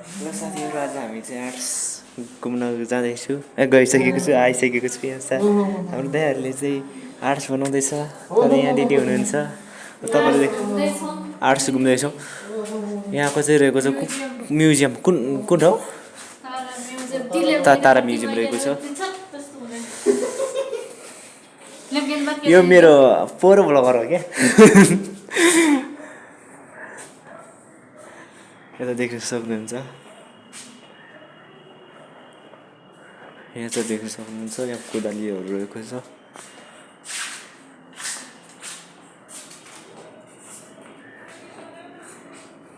ल साथीहरू आज हामी चाहिँ आर्ट्स घुम्न जाँदैछु गइसकेको छु आइसकेको छु यहाँ हाम्रो दाइहरूले चाहिँ आर्ट्स बनाउँदैछ तर यहाँ दिदी हुनुहुन्छ तपाईँले आर्ट्स घुम्दैछौँ यहाँको चाहिँ रहेको छ म्युजियम कुन कुन ठाउँ तारा म्युजियम रहेको छ यो मेरो पोहोर ब्लगर हो क्या यता देख्न सक्नुहुन्छ यहाँ चाहिँ देख्न सक्नुहुन्छ यहाँ कोदालीहरू रहेको छ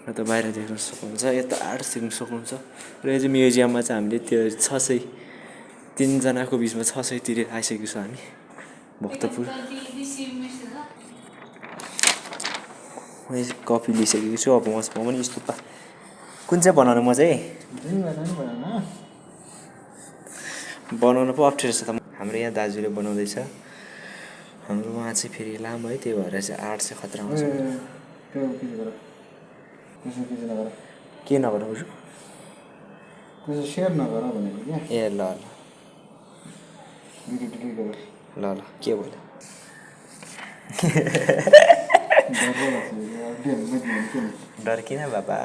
यता बाहिर देख्न सक्नुहुन्छ यता आर्ट्स देख्न सक्नुहुन्छ र यो चाहिँ म्युजियममा चाहिँ हामीले त्यो 600 जनाको बिचमा 600 तिरेर आइसकेको छ हामी भक्तपुर कफी लिइसकेको छु अब मसँग पनि यस्तो कुन चाहिँ बनाउनु म चाहिँ बनाउनु पो अप्ठ्यारो छ त हाम्रो यहाँ दाजुले बनाउँदैछ हाम्रो उहाँ चाहिँ फेरि लामो है त्यही भएर चाहिँ आर्ट चाहिँ खतरा आउँछ के नगर बुझ्नु सेयर नगर भनेको क्या ए ल ल ल के बोल्यो डर किन बाबा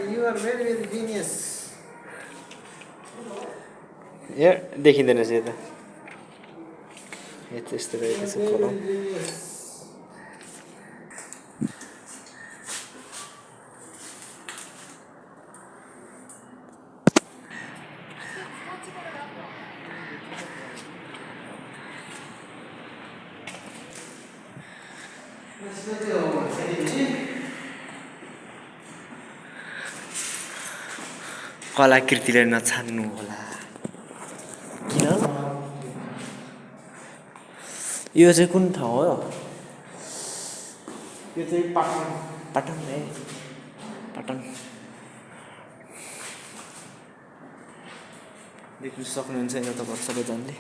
You are very, very genius. यहाँ देखिँदैन रहेछ यता यस्तो रहेको छ कलम कलाकृतिले नछान्नु होला किन यो चाहिँ कुन ठाउँ हो यो चाहिँ पाटन पाटन है पाटन देख्न सक्नुहुन्छ यहाँ तपाईँ सबैजनाले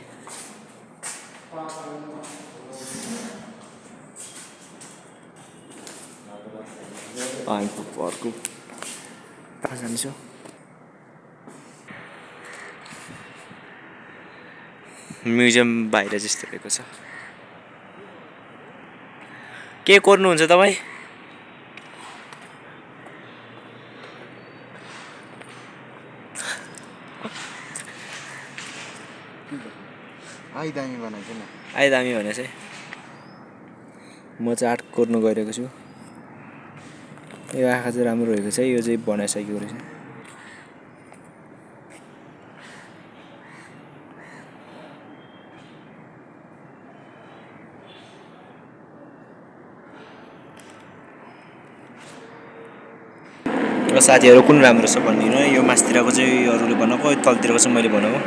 अर्को जान्छु म्युजियम बाहिर जस्तो रहेको छ के कोर्नुहुन्छ तपाईँ आइ दामी बनाएको न आइ दामी भने चाहिँ म चाहिँ आर्ट कोर्नु गइरहेको छु यो आँखा चाहिँ राम्रो रहेको छ यो चाहिँ बनाइसकेको रहेछ र साथीहरू कुन राम्रो छ भनिदिनु यो मासतिरको चाहिँ अरूले बनाएको तलतिरको चाहिँ मैले बनाएको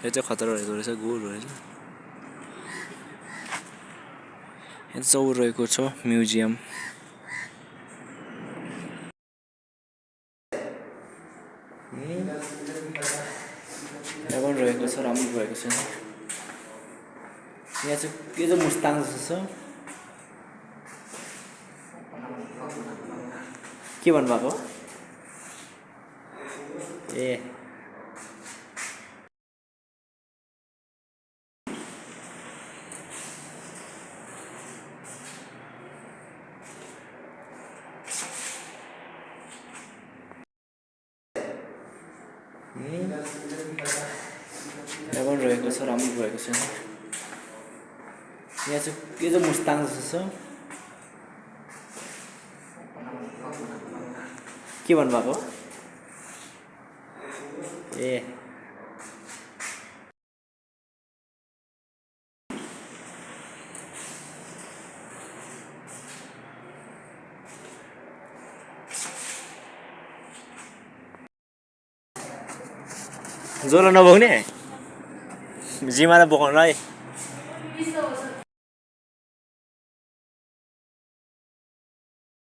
यो चाहिँ खतरा रहेको रहेछ गोल रहेछ यहाँ चौर रहेको छ म्युजियम यहाँ पनि रहेको छ राम्रो रहेको छ यहाँ चाहिँ के चाहिँ मुस्ताङ जस्तो छ के भन्नुभएको ए यहाँ पनि रहेको छ राम्रो रहेको छ यहाँ चाहिँ के चाहिँ मुस्ताङ जस्तो छ के भन्नुभएको ए ज्वरो नबोक्ने जिमालाई बोकाउनुलाई